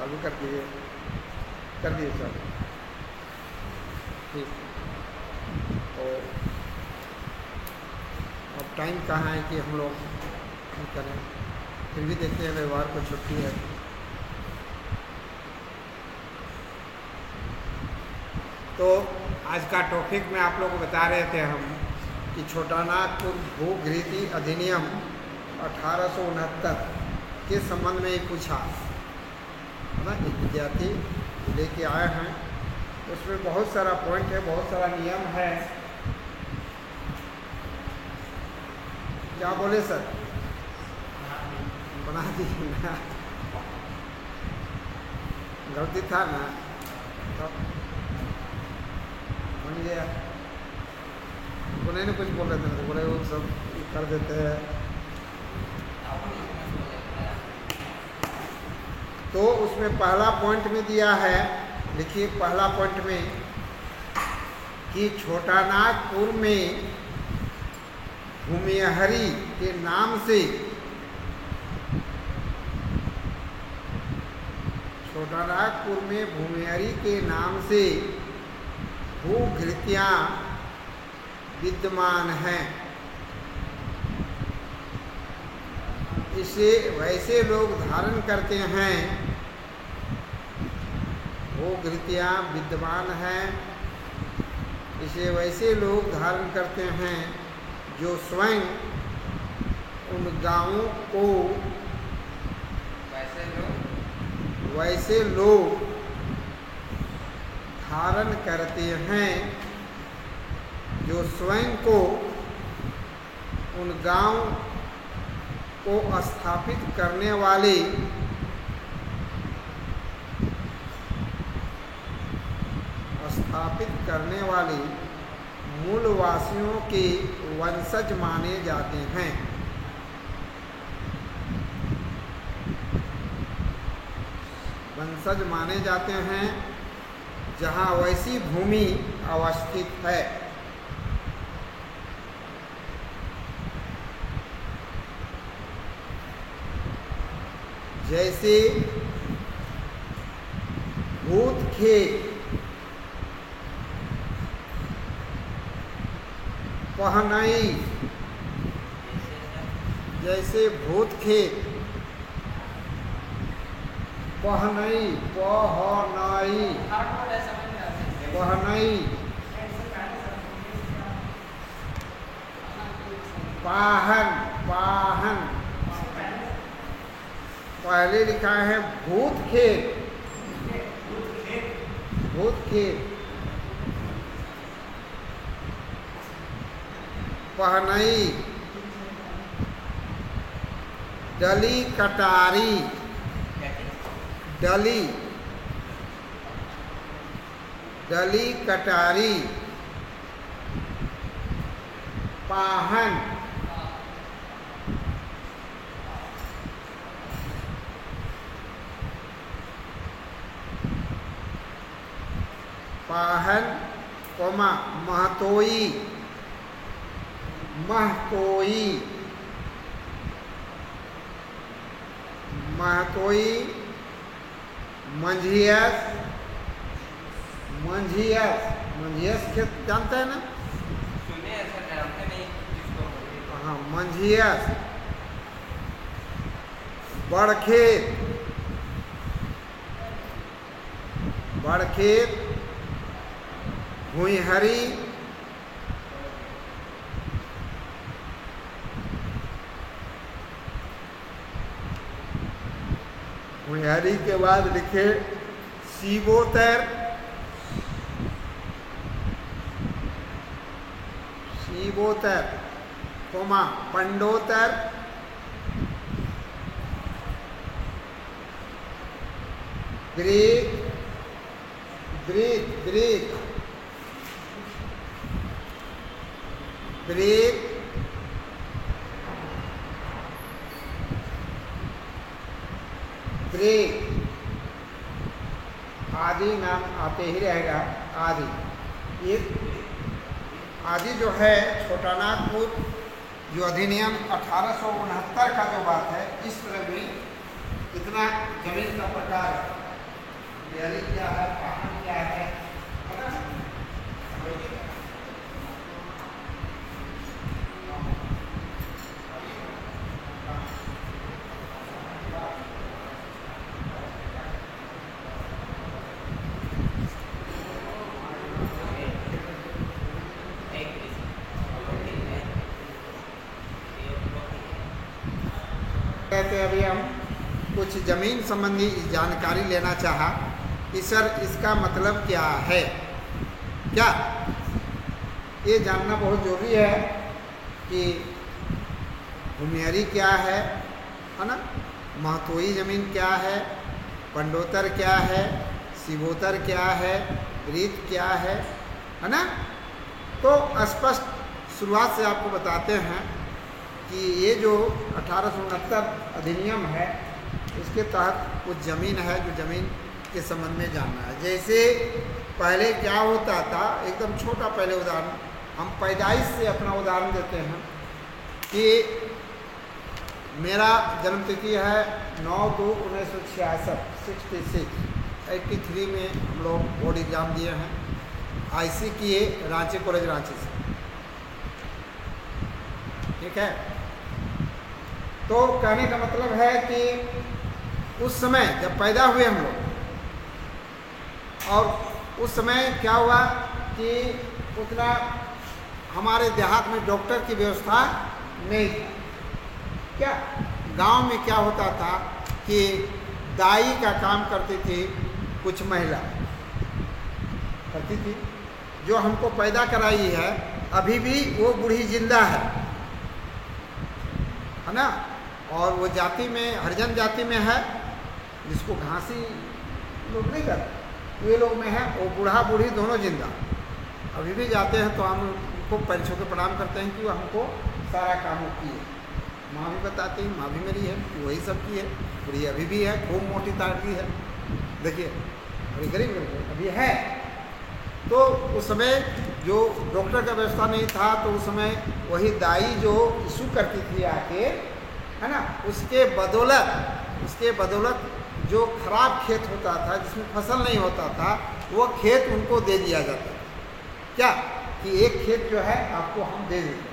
चालू कर दिए सर। ठीक, तो अब टाइम कहाँ है कि हम लोग करें, फिर भी देखते हैं, रविवार को छुट्टी है। तो आज का टॉपिक में आप लोग को बता रहे थे हम कि छोटानागपुर भूघृति अधिनियम 1869 के संबंध में ही पूछा है ना, एक विद्यार्थी लेके आए हैं। उसमें बहुत सारा पॉइंट है, बहुत सारा नियम है। क्या बोले सर? बना दीजिए ना, गलती था ना, तो बन गया। उनको नहीं कुछ बोल रहे थे, तो बोले वो सब कर देते हैं। तो उसमें पहला पॉइंट में दिया है, देखिए पहला पॉइंट में कि छोटानागपुर में भूमिहरी के नाम से, छोटानागपुर में भूमिहरी के नाम से भूघृतियाँ विद्यमान हैं। इसे वैसे लोग धारण करते हैं, भूघृतियाँ विद्यमान हैं, इसे वैसे लोग धारण करते हैं जो स्वयं उन गांवों को, वैसे लोग धारण करते हैं जो स्वयं को उन गांव को स्थापित करने वाले मूलवासियों के वंशज माने जाते हैं। वंशज माने जाते हैं जहाँ वैसी भूमि अवस्थित है। जैसे भूतखेत, पहनई, जैसे भूतखेत, पहनई, पाहन, पहले लिखा है भूतखेत, पहनई, डली कटारी, डली कटारी, पाहन, महतोई, मंझियस खेत जानते हैं ना? सुने ऐसा जानते नहीं किसको। हाँ, मंझियस, बड़खेत, भूइहरी, भूइहरी के बाद लिखे सीबोतर, पंडोतर, ब्रेक, आदि नाम आते ही रहेगा। आदि जो है छोटानागपुर जो अधिनियम 1869 का जो बात है, इस तरह में इतना जमीन का प्रकार भूमिहरी क्या है, पाहन क्या है ना? कहते हैं अभी हम कुछ ज़मीन संबंधी जानकारी लेना चाहा कि सर इसका मतलब क्या है, क्या ये जानना बहुत ज़रूरी है कि भूमिहरी क्या है ना, महतोई ज़मीन क्या है, पंडोतर क्या है, शिवोतर क्या है, रीत क्या है ना। तो स्पष्ट शुरुआत से आपको बताते हैं कि ये जो 1869 अधिनियम है इसके तहत कुछ ज़मीन है जो ज़मीन के संबंध में जानना है। जैसे पहले क्या होता था, एकदम छोटा पहले उदाहरण, हम पैदाइश से अपना उदाहरण देते हैं कि मेरा जन्मतिथि है 9/2/1966, 83 में हम लोग बोर्ड एग्ज़ाम दिए हैं, IC किए रांची कॉलेज रांची से, ठीक है। तो कहने का मतलब है कि उस समय जब पैदा हुए हम लोग, और उस समय क्या हुआ कि उतना हमारे देहात में डॉक्टर की व्यवस्था नहीं थी। क्या गांव में क्या होता था कि दाई का काम करती थी कुछ महिला करती थी, जो हमको पैदा कराई है अभी भी वो बूढ़ी जिंदा है ना। और वो जाति में हरिजन जाति में है, जिसको घासी लोग नहीं करते, वे लोग में है, वो बूढ़ा बूढ़ी दोनों जिंदा अभी भी जाते हैं। तो हम उनको पैर छू के प्रणाम करते हैं कि वो हमको सारा काम किए। माँ भी बताती है, माँ भी मेरी है, वही सब की है, बूढ़ी अभी भी है, खूब मोटी ताकती है, देखिए बड़ी गरीब अभी है। तो उस समय जो डॉक्टर का व्यवस्था नहीं था, तो उस समय वही दाई जो इशू करती थी आके, है ना, उसके बदौलत जो खराब खेत होता था, जिसमें फसल नहीं होता था, वो खेत उनको दे दिया जाता था। क्या कि एक खेत जो है आपको हम दे देते हैं।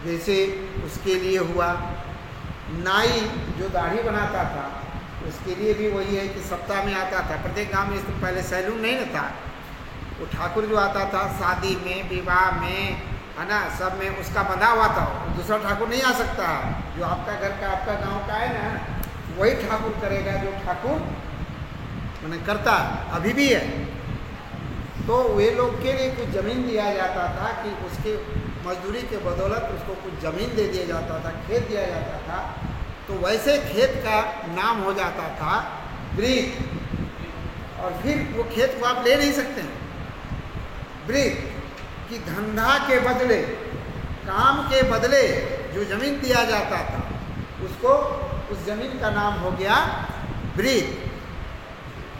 जैसे उसके लिए हुआ नाई जो दाढ़ी बनाता था, उसके लिए भी वही है कि सप्ताह में आता था। प्रत्येक गांव में इससे पहले सैलून नहीं ना था, वो ठाकुर जो आता था शादी में, विवाह में, है ना, सब में उसका बंधा हुआ था, दूसरा ठाकुर नहीं आ सकता। जो आपका घर का, आपका गांव का है ना, वही ठाकुर करेगा जो ठाकुर मैंने करता अभी भी है। तो वे लोग के लिए कुछ ज़मीन दिया जाता था कि उसके मजदूरी के बदौलत उसको कुछ ज़मीन दे दिया जाता था, खेत दिया जाता था। तो वैसे खेत का नाम हो जाता था ब्रीत, और फिर वो खेत को आप ले नहीं सकते हैं। ब्रीत कि धंधा के बदले, काम के बदले जो ज़मीन दिया जाता था, उसको उस ज़मीन का नाम हो गया ब्रीत,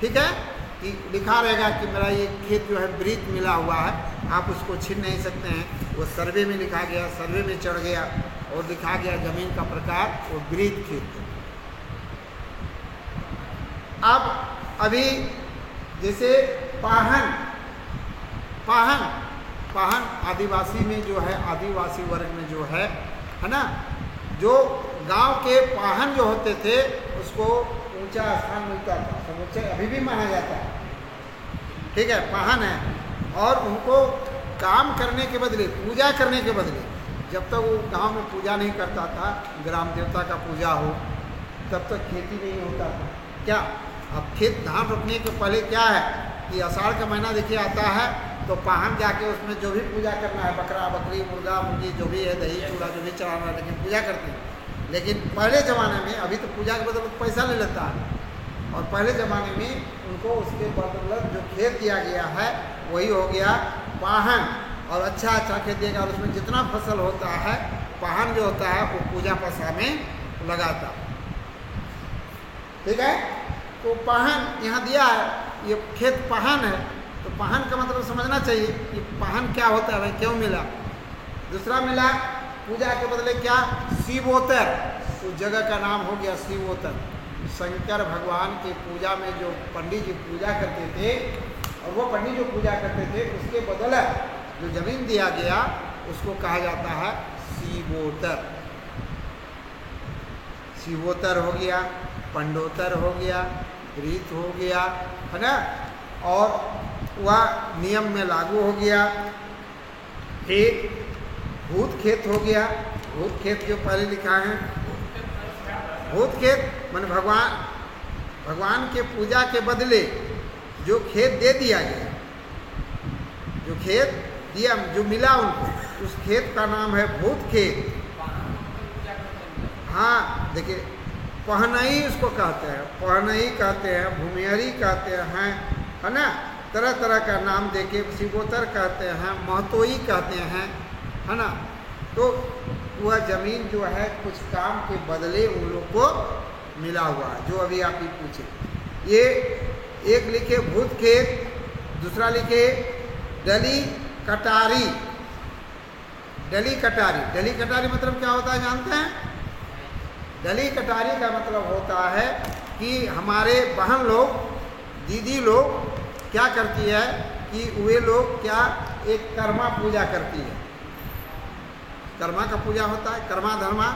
ठीक है। कि लिखा रहेगा कि मेरा ये खेत जो है ब्रीत मिला हुआ है, आप उसको छीन नहीं सकते हैं। वो सर्वे में लिखा गया, सर्वे में चढ़ गया और लिखा गया ज़मीन का प्रकार, वो ब्रीत खेत है। अब अभी जैसे पाहन आदिवासी में जो है, आदिवासी वर्ग में जो है ना, जो गांव के पाहन जो होते थे उसको ऊंचा स्थान मिलता था, समुच्चय अभी भी माना जाता है, ठीक है, पाहन है। और उनको काम करने के बदले, पूजा करने के बदले, जब तक वो गांव में पूजा नहीं करता था, ग्राम देवता का पूजा हो, तब तक खेती नहीं होता था। क्या अब खेत धान रोपने के पहले क्या है कि आषाढ़ का महीना देखिए आता है, तो पाहन जाके उसमें जो भी पूजा करना है, बकरा बकरी मुर्गा मुर्गी जो भी है, दही चूड़ा जो भी चढ़ाना है, लेकिन पूजा करते हैं। लेकिन पहले ज़माने में, अभी तो पूजा के बदले पैसा ले लेता है, और पहले ज़माने में उनको उसके बदौलत जो खेत दिया गया है वही हो गया पाहन, और अच्छा खेत देगा, और उसमें जितना फसल होता है, पाहन जो होता है वो पूजा पासा में लगाता, ठीक है। तो पाहन यहाँ दिया है, ये खेत पाहन है, तो पाहन का मतलब समझना चाहिए कि पाहन क्या होता है, भाई क्यों मिला। दूसरा मिला पूजा के बदले क्या, शिवोतर, उस जगह का नाम हो गया शिवोतर। शंकर भगवान की पूजा में जो पंडित जी पूजा करते थे, और वो पंडित जो पूजा करते थे उसके बदले जो जमीन दिया गया उसको कहा जाता है शिवोत्तर। शिवोत्तर हो गया, पंडोत्तर हो गया, रीत हो गया, है ना, और वह नियम में लागू हो गया। एक भूत खेत हो गया। भूत खेत जो पहले लिखा है, भूत खेत मान भगवान के पूजा के बदले जो खेत दे दिया गया, जो खेत दिया, जो मिला उनको, उस खेत का नाम है भूत खेत। हाँ देखिए, पहनई उसको कहते हैं, पहनई कहते हैं, भूमिहरी कहते हैं, है ना, तरह तरह का नाम देके शिवोत्तर कहते हैं, महतोई कहते हैं, है ना। तो वह जमीन जो है कुछ काम के बदले उन लोग को मिला हुआ है, जो अभी आप ही पूछे। ये एक लिखे भूत खेत, दूसरा लिखे डली कटारी। डली कटारी, डली कटारी मतलब क्या होता है जानते हैं? डली कटारी का मतलब होता है कि हमारे बहन लोग, दीदी लोग क्या करती है कि वे लोग क्या एक कर्मा पूजा करती है। कर्मा का पूजा होता है, कर्मा धर्मा,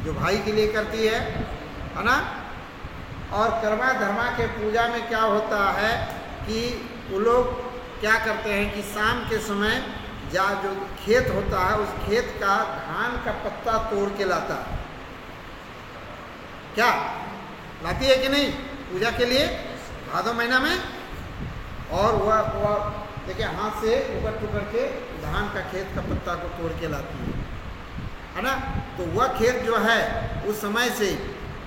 जो भाई के लिए करती है ना। और कर्मा धर्मा के पूजा में क्या होता है कि वो लोग क्या करते हैं कि शाम के समय जो खेत होता है उस खेत का धान का पत्ता तोड़ के लाता है। क्या लाती है कि नहीं पूजा के लिए भादो महीना में? और वह देखिए हाथ से उकड़ के धान का खेत का पत्ता को तोड़ के लाती है ना। तो वह खेत जो है उस समय से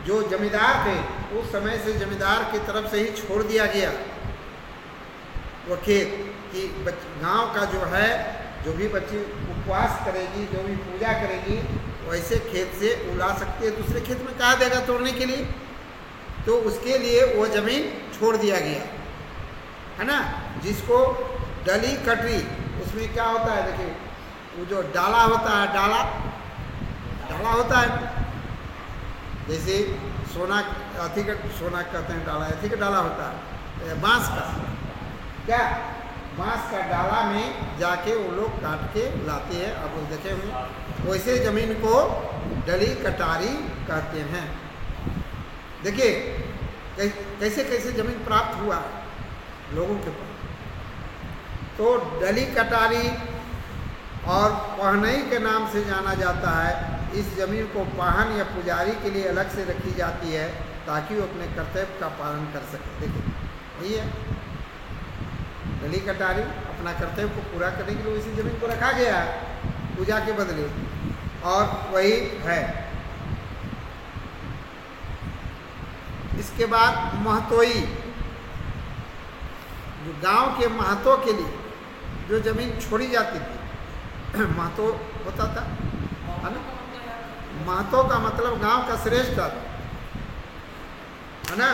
जो जमींदार थे, उस समय से जमींदार की तरफ से ही छोड़ दिया गया वो खेत कि गांव का जो है, जो भी बच्ची उपवास करेगी, जो भी पूजा करेगी, वैसे खेत से उला सकती है, दूसरे खेत में कहा देगा तोड़ने के लिए। तो उसके लिए वो जमीन छोड़ दिया गया, है ना। जिसको डली कटरी, उसमें क्या होता है देखिए, वो जो डाला होता है, डाला होता है, जैसे सोना कहते हैं डाला, अथी का डाला होता है बांस का, क्या बांस का डाला में जाके वो लोग काट के लाते हैं। आप लोग देखे होंगे, वैसे जमीन को डली कटारी कहते हैं। देखिए कैसे कैसे जमीन प्राप्त हुआ लोगों के पास। तो डली कटारी और पहनई के नाम से जाना जाता है। इस जमीन को पाहन या पुजारी के लिए अलग से रखी जाती है ताकि वो अपने कर्तव्य का पालन कर सके। देखिए वही है डली कटारी, अपना कर्तव्य को पूरा करने के लिए इसी जमीन को रखा गया है पूजा के बदले, और वही है। इसके बाद महतोई, जो गांव के महतों के लिए जो जमीन छोड़ी जाती थी, महतो होता था, है ना। महतो का मतलब गांव का श्रेष्ठ था, है ना।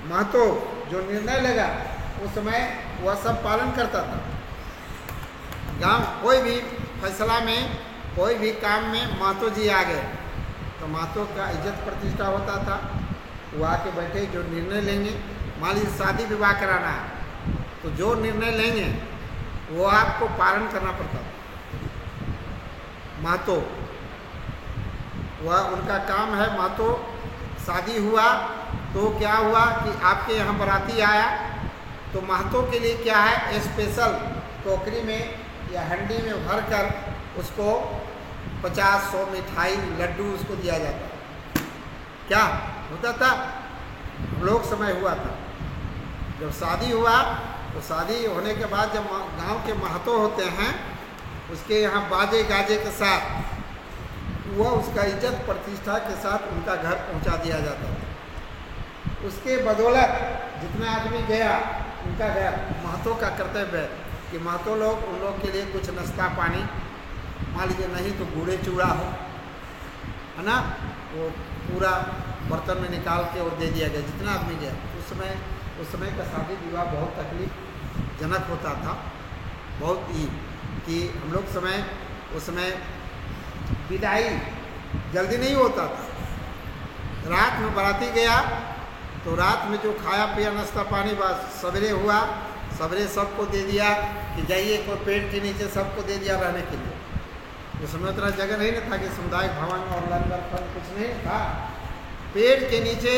महतो जो निर्णय लेगा उस समय वह सब पालन करता था। गांव कोई भी फैसला में, कोई भी काम में महतो जी आ गए तो महतो का इज्जत प्रतिष्ठा होता था। वो आके बैठे, जो निर्णय लेंगे, मान लीजिए शादी विवाह कराना है तो जो निर्णय लेंगे वो आपको पालन करना पड़ता था। महतो वह उनका काम है। महतो शादी हुआ तो क्या हुआ कि आपके यहाँ बाराती आया तो महतो के लिए क्या है, स्पेशल टोकरी में या हंडी में भर कर उसको 50-100 मिठाई लड्डू उसको दिया जाता। क्या होता था, लोग समय हुआ था जब शादी हुआ तो शादी होने के बाद जब गांव के महतो होते हैं उसके यहाँ बाजे गाजे के साथ वह उसका इज्जत प्रतिष्ठा के साथ उनका घर पहुंचा दिया जाता था। उसके बदौलत जितना आदमी गया उनका घर, महतो का कर्तव्य है कि महतो लोग उन लोग के लिए कुछ नाश्ता पानी, मान लीजिए नहीं तो गुड़े चूड़ा हो, है ना, वो पूरा बर्तन में निकाल के और दे दिया गया जितना आदमी गया। उस समय का शादी विवाह बहुत तकलीफ जनक होता था, बहुत ही, कि हम लोग उस समय विदाई जल्दी नहीं होता था। रात में बाराती गया तो रात में जो खाया पिया नाश्ता पानी बस सवेरे हुआ, सवेरे सबको दे दिया कि जाइए, कोई पेड़ के नीचे सबको दे दिया रहने के लिए। उस समय उतना जगह नहीं ना था कि सामुदायिक भवन और लंगर फल कुछ नहीं था। पेड़ के नीचे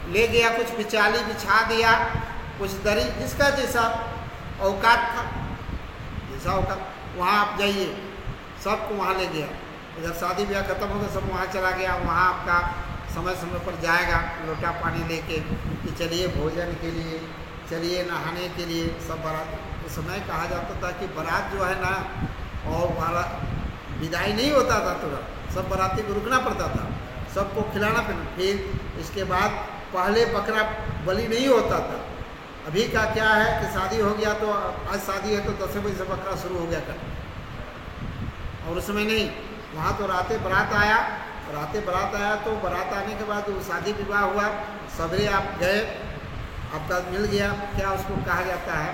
ले गया, कुछ बिचाली बिछा दिया, कुछ दरी, जिसका जैसा औकात था, जैसा औकात, वहाँ आप जाइए, सबको वहाँ ले गया। इधर शादी ब्याह खत्म होगा, सब वहाँ चला गया। वहाँ आपका समय समय पर जाएगा लोटा पानी लेके कि चलिए भोजन के लिए, चलिए नहाने के लिए। सब बारात, उस समय कहा जाता था कि बारात जो है ना, और बारात विदाई नहीं होता था तुरंत, सब बाराती को रुकना पड़ता था, सबको खिलाना पीना। फिर इसके बाद पहले बकरा बलि नहीं होता था। अभी का क्या है कि शादी हो गया तो आज शादी है तो 10 बजे से बकरा शुरू हो गया कर, और उस समय नहीं। वहाँ तो रातें बारात आया, तो बारात आने के बाद वो शादी विवाह हुआ, सवेरे आप गए, आपका मिल गया, क्या उसको कहा जाता है,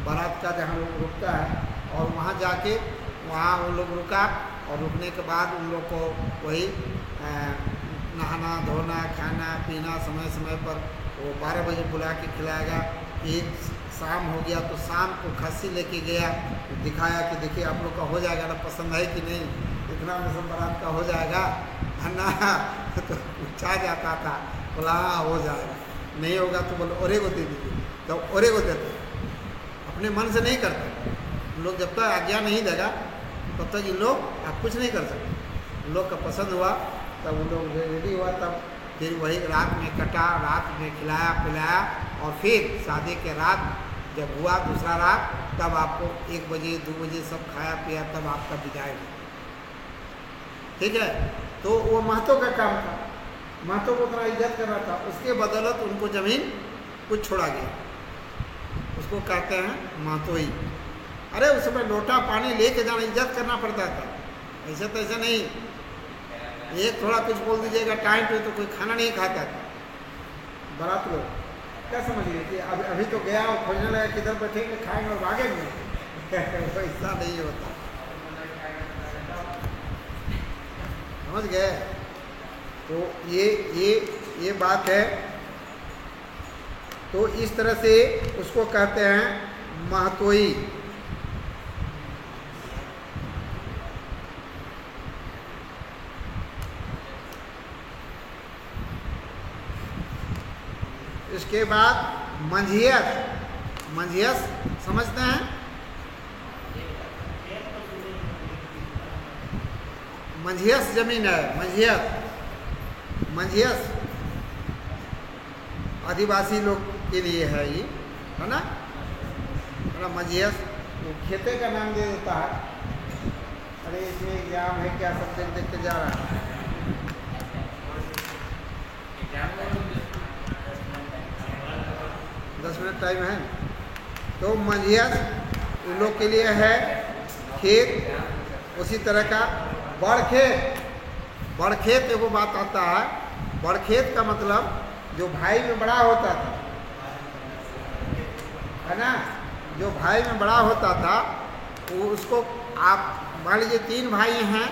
बारात का जहाँ लोग रुकता है, और वहाँ जाके वहाँ वो लोग रुका, और रुकने के बाद उन लोग को वही नहाना धोना खाना पीना समय समय पर वो 12 बजे बुला के खिलाएगा। एक शाम हो गया तो शाम को खस्सी लेके गया, दिखाया कि देखिए आप लोग का हो जाएगा ना, पसंद है कि नहीं, इतना में सब बारात का हो जाएगा है ना। तो पूछा जाता था, बोला हाँ हो जाएगा, नहीं होगा तो बोलो औरे को दे दीजिए, तो औरे को देते। अपने मन से नहीं करते लोग, जब तक आज्ञा नहीं देगा तब तक इन लोग आप कुछ नहीं कर सकते। उन लोग का पसंद हुआ तब उन लोग रेडी हुआ, तब फिर वही रात में कटा, रात में खिलाया पिलाया, और फिर शादी के रात जब हुआ दूसरा रात, तब आपको 1 बजे 2 बजे सब खाया पिया, तब आपका विदाई हुआ। ठीक है, तो वो महतो का काम था, महतो को उतना इज्जत करना था, उसके बदौलत उनको जमीन कुछ छोड़ा गया, उसको कहते हैं महतोई। अरे उस समय लोटा पानी लेके जाना, इज्जत करना पड़ता था, ऐसे तो ऐसा नहीं, एक थोड़ा कुछ बोल दीजिएगा टाइम पे तो कोई खाना नहीं खाता था। बारात लोग क्या समझिए कि अभी तो गया और खोजने लगा किधर बैठेंगे खाएंगे और भागेंगे, ऐसा नहीं होता, समझ गए। तो ये बात है। तो इस तरह से उसको कहते हैं महतोई। इसके बाद मंझियस, मंझियस समझते हैं, मंझियस जमीन है, मंझियस, मंझियस आदिवासी लोग के लिए है ये, है ना, मंझियस वो खेते का नाम दे देता है। अरे इसमें एग्जाम है क्या, सब देखते जा रहा है, 10 मिनट टाइम है। तो मंझियस उन लोग के लिए है खेत। उसी तरह का बड़खेत, बड़खेत एगो बात आता है, बड़खेत का मतलब जो भाई में बड़ा होता था, है ना, जो भाई में बड़ा होता था वो उसको, आप मान लीजिए 3 भाई हैं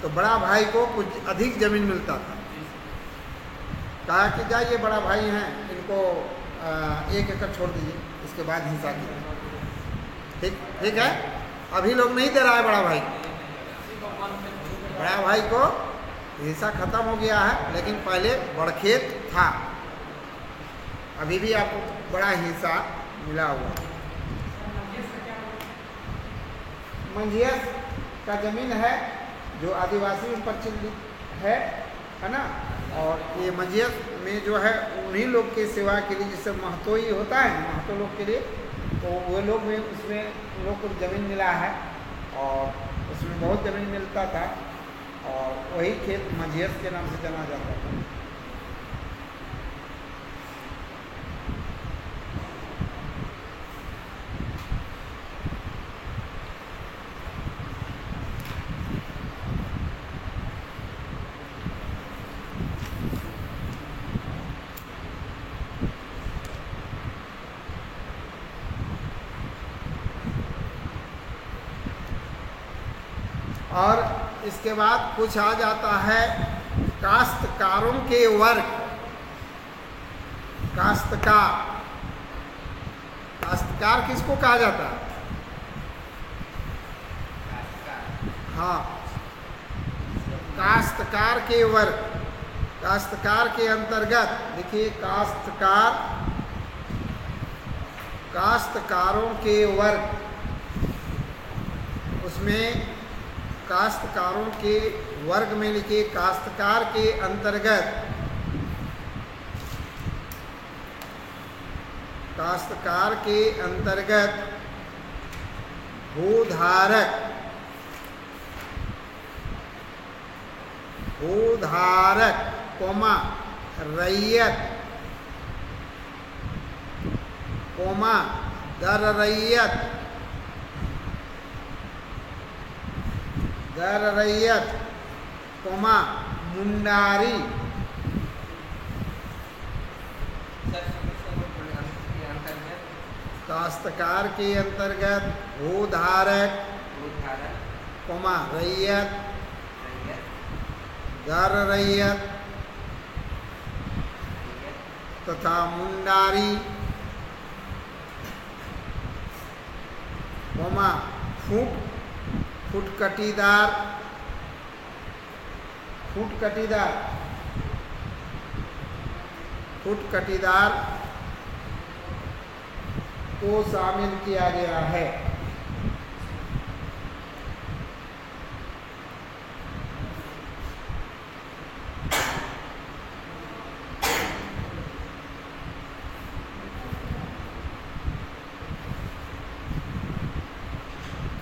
तो बड़ा भाई को कुछ अधिक जमीन मिलता था। कहा कि जाइए बड़ा भाई हैं, इनको 1 एकड़ छोड़ दीजिए, इसके बाद हिस्सा कीजिए। ठीक है। अभी लोग नहीं दे रहा है बड़ा भाई, बड़ा भाई को हिस्सा खत्म हो गया है, लेकिन पहले बड़खेत था, अभी भी आपको बड़ा हिस्सा मिला हुआ। मंझियस का जमीन है जो आदिवासी में प्रचलित है ना। और ये मंझियस में जो है उन्हीं लोग की सेवा के लिए, जिससे महतोई होता है, महतो लोग के लिए, तो वो लोग में उसमें उन लोग को ज़मीन मिला है, और उसमें बहुत ज़मीन मिलता था, और वही खेत मंझियस के नाम से जाना जाता था। और इसके बाद कुछ आ जाता है काश्तकारों के वर्ग, काश्तकार, काश्तकार किसको कहा जाता है? हाँ, काश्तकार के वर्ग, काश्तकार के अंतर्गत देखिए काश्तकार, काश्तकारों के वर्ग, उसमें काश्तकारों के वर्ग में लिखिए काश्तकार के अंतर्गत, काश्तकार के अंतर्गत भूधारक, भूधारक कोमा रैयत, कोमा दर रैयत, दर रैयत कोमा मुंडारी, काश्तकार के अंतर्गत भूधारक, कोमा रैयत, दर रैयत तथा मुंडारी, कोमा फूट, फुटकटीदार, फुटकटीदार, फुटकटीदार को शामिल किया गया है।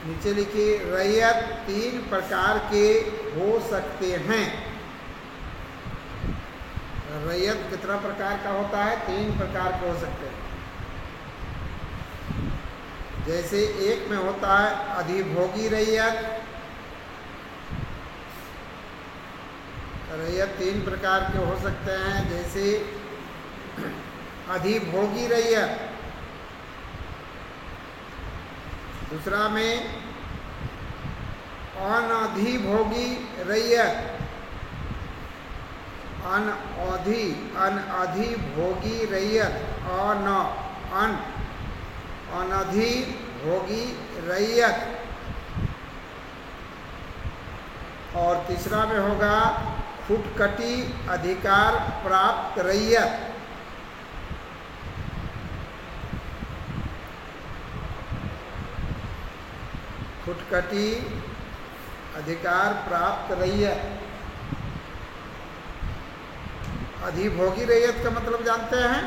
नीचे लिखिए रैयत तीन प्रकार के हो सकते हैं। रैयत कितना प्रकार का होता है? तीन प्रकार के हो सकते हैं। जैसे एक में होता है अधिभोगी रैयत, रैयत तीन प्रकार के हो सकते हैं। जैसे अधिभोगी रैयत, दूसरा में अनधिभोगी रैयत, अनधिभोगी रैयत, अनधिभोगी रैयत, और तीसरा में होगा फुटकटी अधिकार प्राप्त रैयत। फुटकटी अधिकार प्राप्त रैयत। अधिभोगी रैयत का मतलब जानते हैं?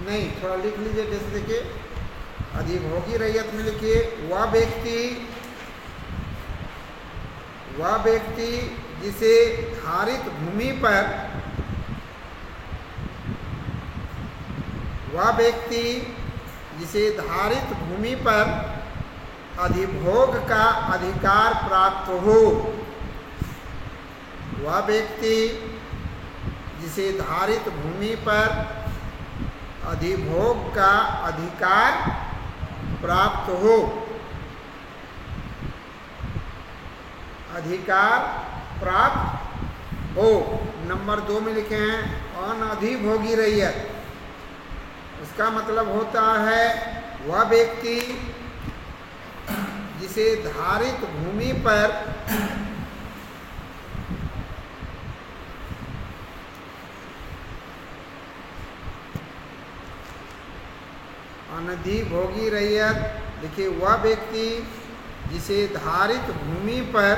नहीं, थोड़ा लिख लीजिए। जैसे देखिए अधिभोगी रैयत में लिखिए वह व्यक्ति जिसे धारित भूमि पर, वह व्यक्ति जिसे धारित भूमि पर अधिभोग का अधिकार प्राप्त हो, वह व्यक्ति जिसे धारित भूमि पर अधिभोग का अधिकार प्राप्त हो, अधिकार प्राप्त हो। नंबर 2 में लिखे हैं अनधिभोगी रैयत। इसका मतलब होता है वह व्यक्ति जिसे धारित भूमि पर अनधिभोगी रैयत, देखिए वह व्यक्ति जिसे धारित भूमि पर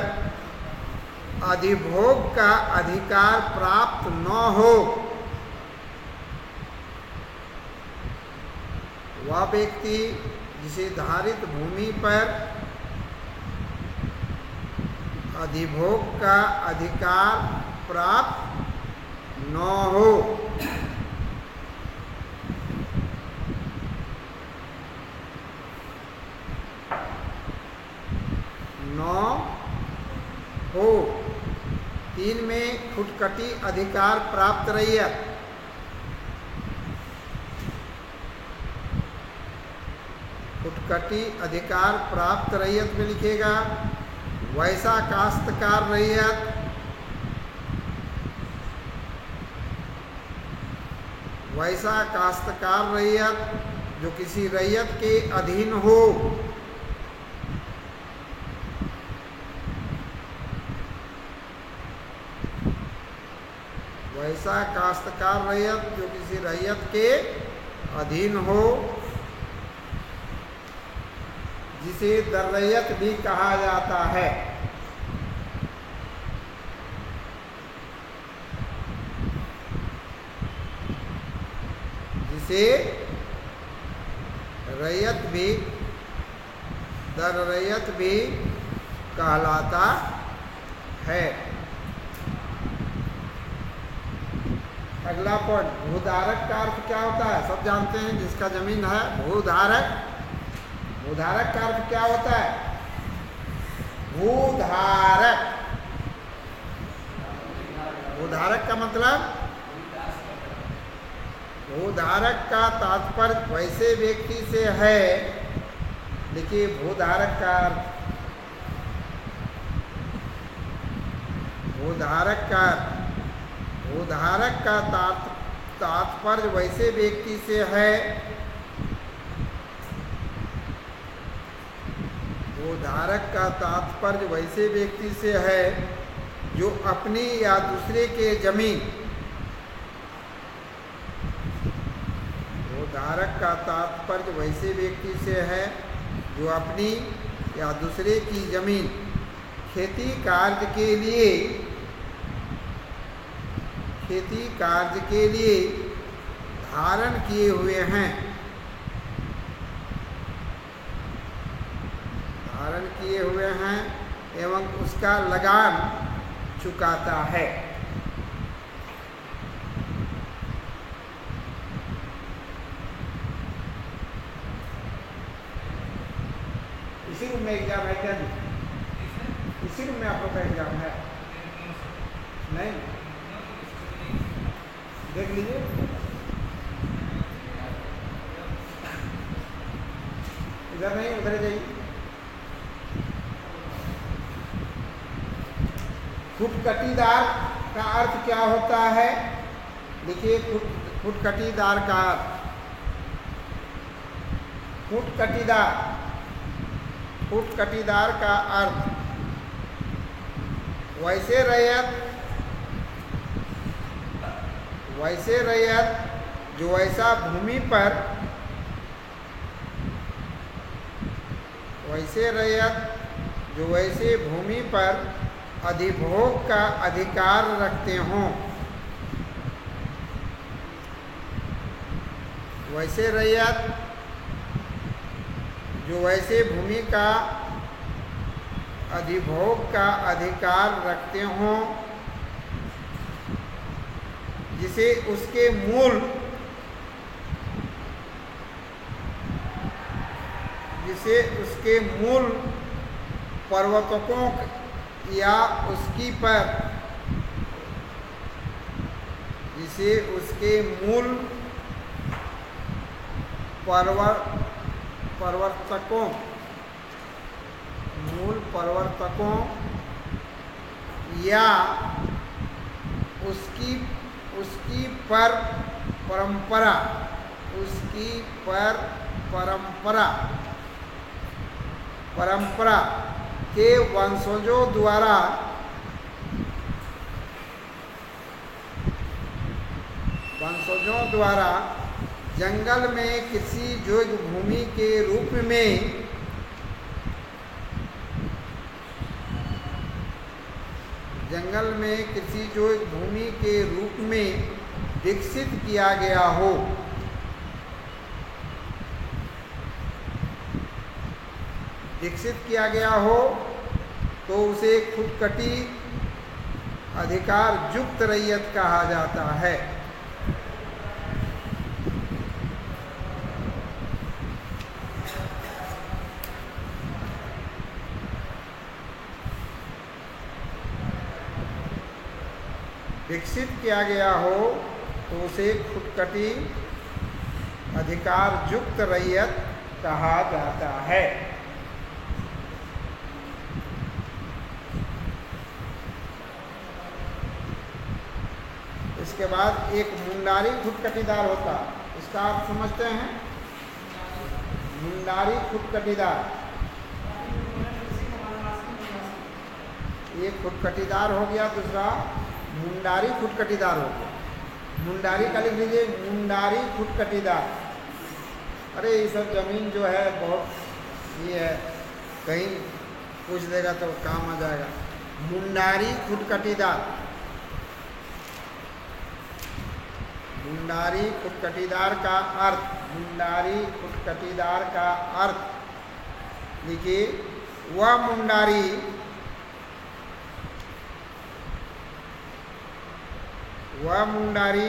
अधिभोग का अधिकार प्राप्त न हो, वह व्यक्ति जिसे धारित भूमि पर अधिभोग का अधिकार प्राप्त न हो। हो 3 में फुटकटी अधिकार प्राप्त रैयत। फुटकटी अधिकार प्राप्त रैयत में लिखेगा वैसा काश्तकार रैयत वैसा काश्तकार रैयत जो किसी रैयत के अधीन हो। वैसा काश्तकार रैयत जो किसी रैयत के अधीन हो, जिसे दर्रैयत भी कहा जाता है। जिसे रैयत भी दर्रैयत भी कहलाता है। अगला पॉइंट, भूधारक का अर्थ क्या होता है? सब जानते हैं, जिसका जमीन है भूधारक। भूधारक का अर्थ क्या होता है? भूधारक, भूधारक का मतलब, भूधारक का तात्पर्य वैसे व्यक्ति से है। देखिए भूधारक का अर्थ, भूधारक का भूधारक का तात्पर्य वैसे व्यक्ति से है, भूधारक का तात्पर्य वैसे व्यक्ति से है जो अपनी या दूसरे के जमीन, भूधारक का तात्पर्य वैसे व्यक्ति से है जो अपनी या दूसरे की जमीन खेती कार्य के लिए, खेती कार्य के लिए धारण किए हुए हैं, धारण किए हुए हैं एवं उसका लगान चुकाता है। इसी रूम में एग्जाम है क्या? इसी रूम में आप लोग का एग्जाम है? नहीं, देख लीजिए। इधर नहीं, उधर जाइए। फुटकटीदार का अर्थ क्या होता है? देखिए फुटकटीदार का अर्थ, फुटकटीदार, फुटकटीदार का अर्थ वैसे रैयत, वैसे रैयत जो वैसा भूमि पर, वैसे रैयत जो वैसे भूमि पर अधिभोग का अधिकार रखते हों। वैसे रैयत जो वैसे भूमि का अधिभोग का अधिकार रखते हों, जिसे उसके मूल, जिसे उसके मूल प्रवर्तकों या उसकी पर, जिसे उसके मूल प्रवर्तकों, मूल प्रवर्तकों या उसकी परंपरा, उसकी परंपरा के वंशजों द्वारा, वंशजों द्वारा जंगल में कृषि योग्य भूमि के रूप में, जंगल में कृषि योग्य भूमि के रूप में विकसित किया गया हो। विकसित किया गया हो तो उसे फुटकटी अधिकार युक्त रैयत कहा जाता है। विकसित किया गया हो तो उसे फुटकटी अधिकार युक्त रैयत कहा जाता है। इसके बाद एक मुंडारी खुटकटीदार होता है, इसका आप समझते हैं? मुंडारी खुटकटीदार, एक खुटकटीदार हो गया, दूसरा मुंडारी खुटकटीदार हो गया। मुंडारी का लिख लीजिए, मुंडारी खुटकटीदार। अरे ये सब जमीन जो है बहुत ये है, कहीं पूछ देगा तो काम आ जाएगा। मुंडारी खुटकटीदार, मुंडारी खुटकटीदार का अर्थ, मुंडारी खुटकटीदार का अर्थ लिखिए, वह मुंडारी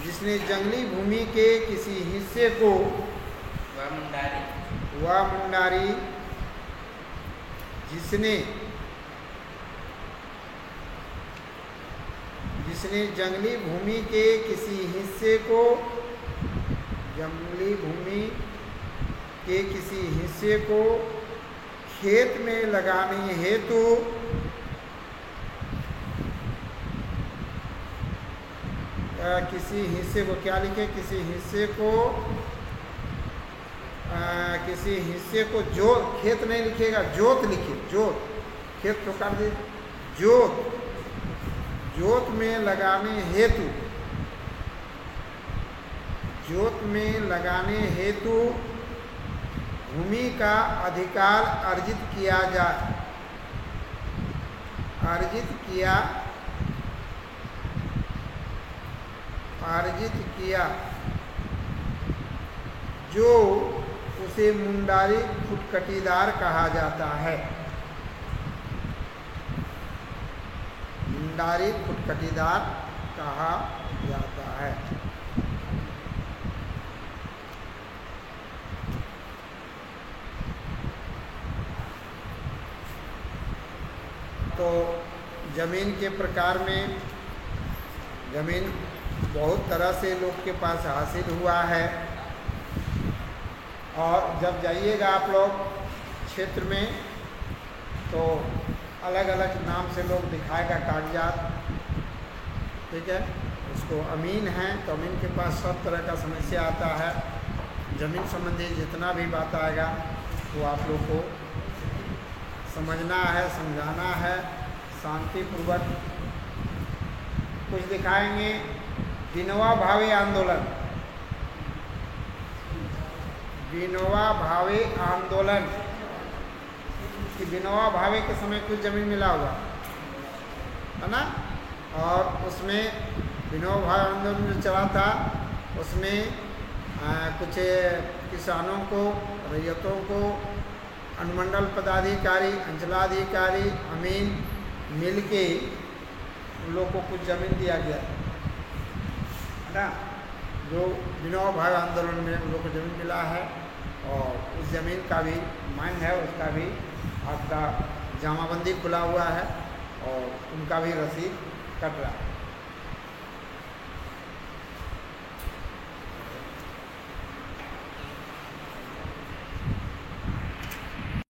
जिसने जंगली भूमि के किसी हिस्से को, वह मुंडारी जिसने जंगली भूमि के किसी हिस्से को, जंगली भूमि के किसी हिस्से को खेत में लगाने हेतु किसी हिस्से को क्या लिखे, किसी हिस्से को जोत, खेत नहीं लिखिएगा, जोत लिखिए, जोत, खेत तो कर दे, जोत में लगाने हेतु, जोत में लगाने हेतु भूमि का अधिकार अर्जित किया जाए, अर्जित किया जो उसे मुंडारी खुटकटीदार कहा जाता है। मुंडारी खुटकटीदार कहा जाता है। तो जमीन के प्रकार में, जमीन बहुत तरह से लोग के पास हासिल हुआ है, और जब जाइएगा आप लोग क्षेत्र में तो अलग अलग नाम से लोग दिखाएगा कागजात, ठीक है। उसको अमीन है तो अमीन के पास सब तरह का समस्या आता है, ज़मीन संबंधी जितना भी बात आएगा वो आप लोग को समझना है, समझाना है, शांतिपूर्वक कुछ दिखाएंगे। विनोबा भावे आंदोलन, विनोबा भावे आंदोलन कि विनोबा भावे के समय कुछ ज़मीन मिला हुआ है ना, और उसमें विनोबा भावे आंदोलन जो चला था उसमें कुछ किसानों को, रैयतों को, अनुमंडल पदाधिकारी, अंचलाधिकारी, अमीन मिल के उन लोग को कुछ ज़मीन दिया गया है ना, जो विनोबा भावे आंदोलन में उन लोग को ज़मीन मिला है, और उस ज़मीन का भी मांग है, उसका भी आपका जमाबंदी खुला हुआ है और उनका भी रसीद कट रहा है।